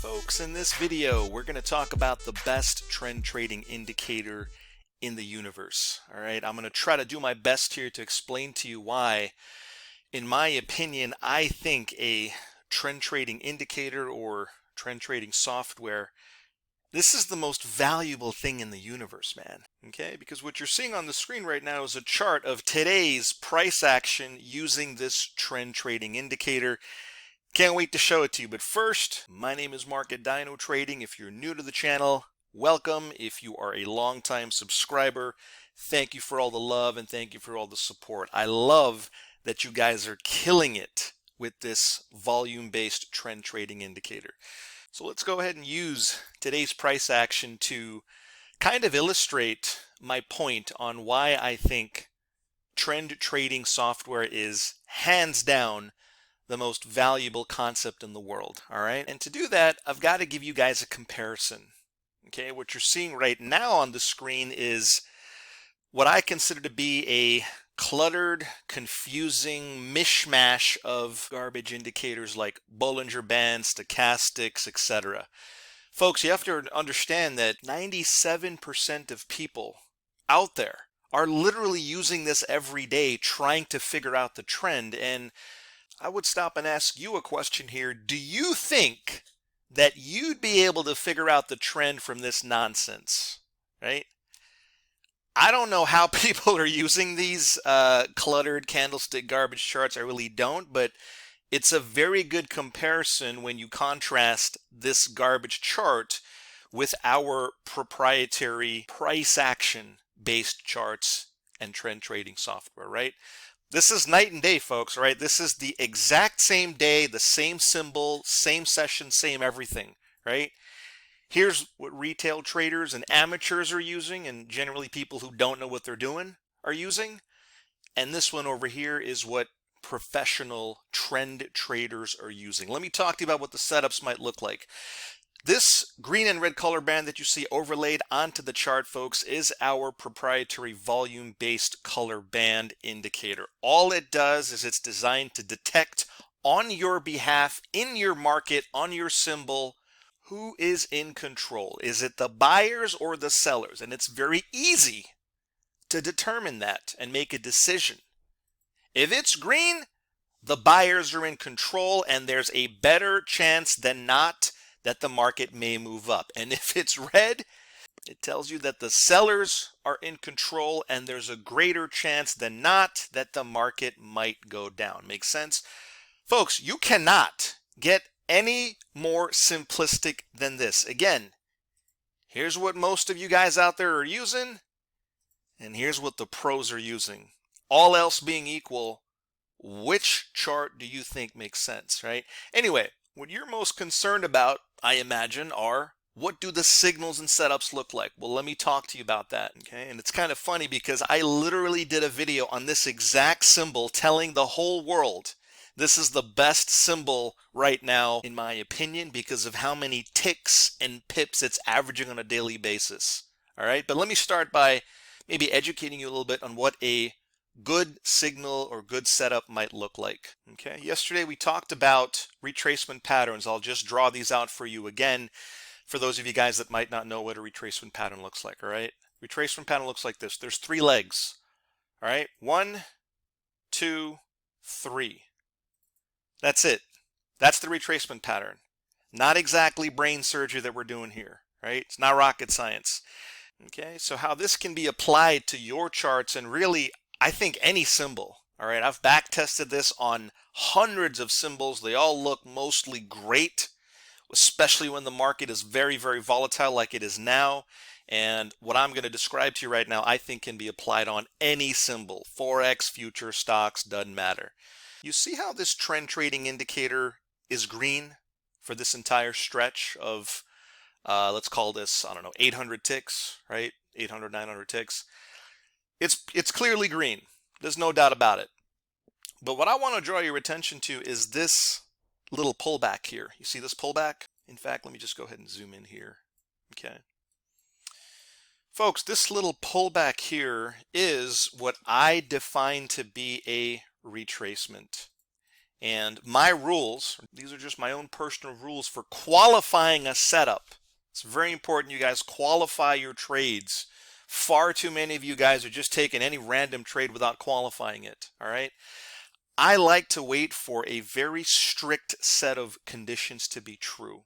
Folks, in this video we're going to talk about the best trend trading indicator in the universe. Alright, I'm going to try to do my best here to explain to you why, in my opinion, I think a trend trading indicator or trend trading software, this is the most valuable thing in the universe, man. Okay, because what you're seeing on the screen right now is a chart of today's price action using this trend trading indicator. Can't wait to show it to you, but first, my name is Mark at Dino Trading. If you're new to the channel, welcome. If you are a longtime subscriber, thank you for all the love and thank you for all the support. I love that you guys are killing it with this volume-based trend trading indicator. So let's go ahead and use today's price action to kind of illustrate my point on why I think trend trading software is hands down the most valuable concept in the world. All right, and to do that, I've got to give you guys a comparison. Okay, what you're seeing right now on the screen is what I consider to be a cluttered, confusing mishmash of garbage indicators like Bollinger Bands, stochastics, etc. Folks, you have to understand that 97% of people out there are literally using this every day trying to figure out the trend. And I would stop and ask you a question here. Do you think that you'd be able to figure out the trend from this nonsense, right? I don't know how people are using these cluttered candlestick garbage charts. I really don't, but it's a very good comparison when you contrast this garbage chart with our proprietary price action based charts and trend trading software, right? This is night and day, folks, right? This is the exact same day, the same symbol, same session, same everything, right? Here's what retail traders and amateurs are using, and generally people who don't know what they're doing are using. And this one over here is what professional trend traders are using. Let me talk to you about what the setups might look like. This green and red color band that you see overlaid onto the chart, folks, is our proprietary volume-based color band indicator. All it does is it's designed to detect on your behalf, in your market, on your symbol, who is in control. Is it the buyers or the sellers? And it's very easy to determine that and make a decision. If it's green, the buyers are in control and there's a better chance than not that the market may move up. And if it's red, it tells you that the sellers are in control and there's a greater chance than not that the market might go down. Makes sense? Folks, you cannot get any more simplistic than this. Again, here's what most of you guys out there are using, and here's what the pros are using. All else being equal, which chart do you think makes sense, right? Anyway, what you're most concerned about, I imagine, are what do the signals and setups look like? Well, let me talk to you about that, okay? And it's kind of funny because I literally did a video on this exact symbol telling the whole world this is the best symbol right now, in my opinion, because of how many ticks and pips it's averaging on a daily basis, all right? But let me start by maybe educating you a little bit on what a good signal or good setup might look like. Okay, yesterday we talked about retracement patterns. I'll just draw these out for you again for those of you guys that might not know what a retracement pattern looks like. All right, retracement pattern looks like this. There's three legs. All right, 1, 2, 3. That's it. That's the retracement pattern. Not exactly brain surgery that we're doing here, right? It's not rocket science. Okay, so how this can be applied to your charts and really, I think, any symbol. All right, I've back tested this on hundreds of symbols. They all look mostly great, especially when the market is very, very volatile like it is now. And what I'm going to describe to you right now, I think can be applied on any symbol. Forex, future, stocks, doesn't matter. You see how this trend trading indicator is green for this entire stretch of, let's call this, I don't know, 800 ticks, right? 800, 900 ticks. It's clearly green. There's no doubt about it. But what I want to draw your attention to is this little pullback here. You see this pullback? In fact, let me just go ahead and zoom in here. Okay. Folks, this little pullback here is what I define to be a retracement. And my rules, these are just my own personal rules for qualifying a setup. It's very important you guys qualify your trades. Far too many of you guys are just taking any random trade without qualifying it, all right? I like to wait for a very strict set of conditions to be true.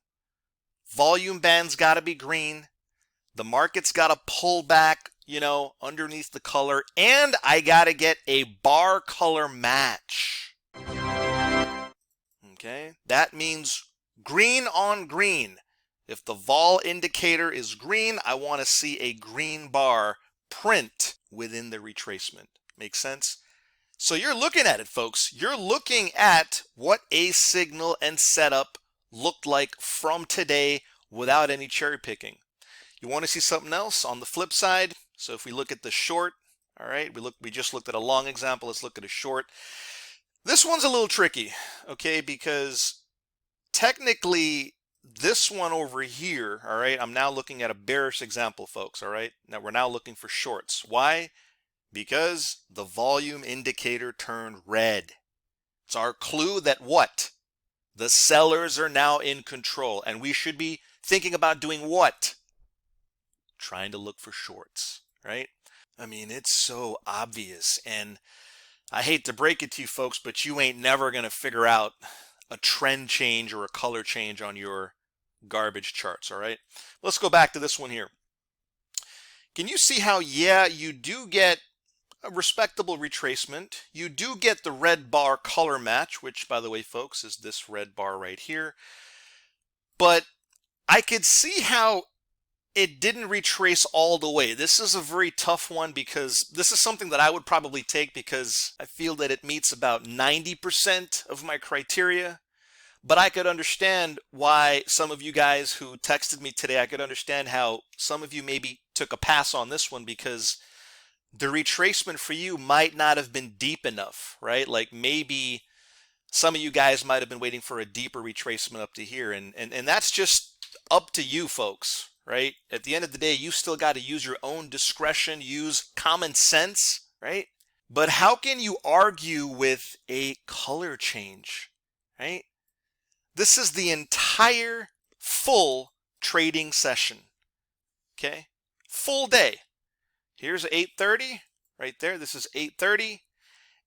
Volume band's got to be green. The market's got to pull back, underneath the color, and I got to get a bar color match. Okay, that means green on green. If the vol indicator is green, I want to see a green bar print within the retracement. Make sense? So you're looking at it, folks. You're looking at what a signal and setup looked like from today without any cherry picking. You want to see something else on the flip side? So if we look at the short, all right, we just looked at a long example. Let's look at a short. This one's a little tricky, okay, because technically this one over here, all right, I'm now looking at a bearish example, folks, all right? Now we're now looking for shorts. Why? Because the volume indicator turned red. It's our clue that what? The sellers are now in control, and we should be thinking about doing what? Trying to look for shorts, right? I mean, it's so obvious, and I hate to break it to you folks, but you ain't never going to figure out a trend change or a color change on your garbage charts, all right? Let's go back to this one here. Can you see how, yeah, you do get a respectable retracement. You do get the red bar color match, which, by the way, folks, is this red bar right here. But I could see how it didn't retrace all the way. This is a very tough one because this is something that I would probably take because I feel that it meets about 90% of my criteria. But I could understand why some of you guys who texted me today, I could understand how some of you maybe took a pass on this one because the retracement for you might not have been deep enough, right? Like maybe some of you guys might have been waiting for a deeper retracement up to here. And that's just up to you folks, right? At the end of the day, you still got to use your own discretion, use common sense, right? But how can you argue with a color change, right? This is the entire full trading session, okay? Full day. Here's 8:30 right there. This is 8:30.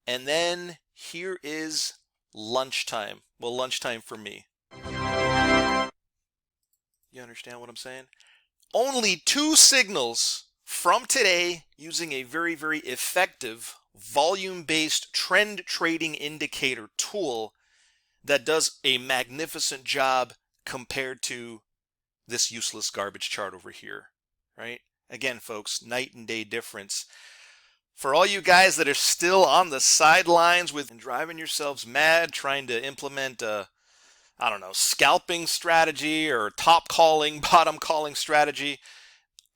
And then here is lunchtime. Well, lunchtime for me. You understand what I'm saying? Only 2 signals from today using a very, very effective volume-based trend trading indicator tool that does a magnificent job compared to this useless garbage chart over here, right? Again, folks, night and day difference. For all you guys that are still on the sidelines with and driving yourselves mad trying to implement a, I don't know, scalping strategy or top calling, bottom calling strategy,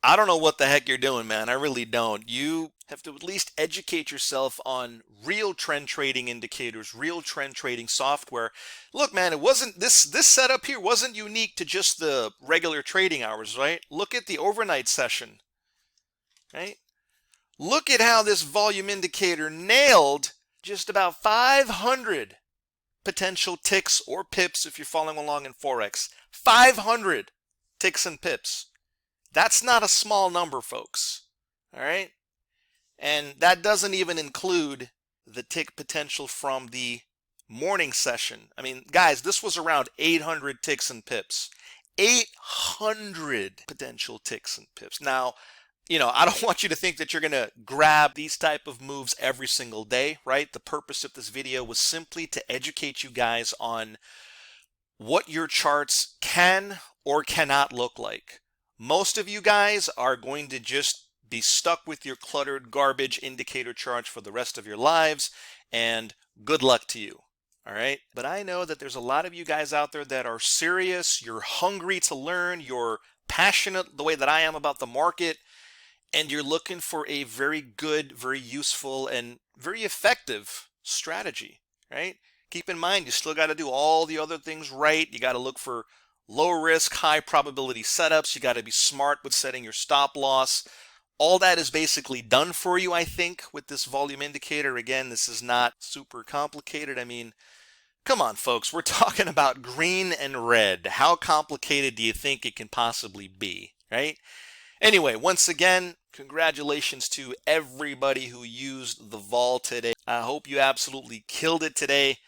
I don't know what the heck you're doing, man. I really don't. You have to at least educate yourself on real trend trading indicators, real trend trading software. Look, man, it wasn't this setup here wasn't unique to just the regular trading hours, right? Look at the overnight session, right? Look at how this volume indicator nailed just about 500 potential ticks or pips if you're following along in Forex. 500 ticks and pips. That's not a small number, folks. All right? And that doesn't even include the tick potential from the morning session. I mean, guys, this was around 800 ticks and pips. 800 potential ticks and pips. Now, I don't want you to think that you're going to grab these type of moves every single day, right? The purpose of this video was simply to educate you guys on what your charts can or cannot look like. Most of you guys are going to just be stuck with your cluttered garbage indicator charts for the rest of your lives, and good luck to you. All right? But I know that there's a lot of you guys out there that are serious, you're hungry to learn, you're passionate the way that I am about the market, and you're looking for a very good, very useful, and very effective strategy, right? Keep in mind, you still got to do all the other things right. You got to look for low risk, high probability setups. You got to be smart with setting your stop loss. All that is basically done for you, I think, with this volume indicator. Again, this is not super complicated. I mean, Come on, folks, we're talking about green and red. How complicated do you think it can possibly be, right? Anyway, once again, congratulations to everybody who used the vol today. I hope you absolutely killed it today.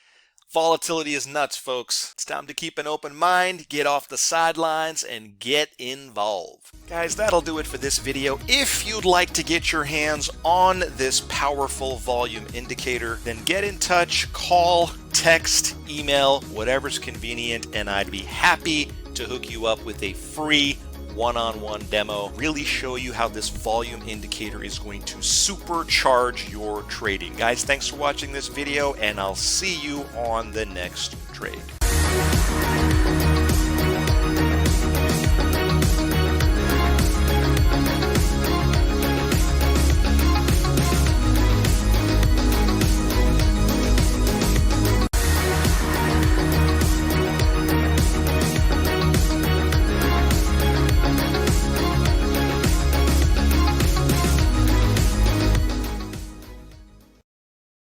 Volatility is nuts, folks. It's time to keep an open mind, get off the sidelines, and get involved. Guys, that'll do it for this video. If you'd like to get your hands on this powerful volume indicator, then get in touch, call, text, email, whatever's convenient, and I'd be happy to hook you up with a free one-on-one demo, really show you how this volume indicator is going to supercharge your trading. Guys, thanks for watching this video, and I'll see you on the next trade.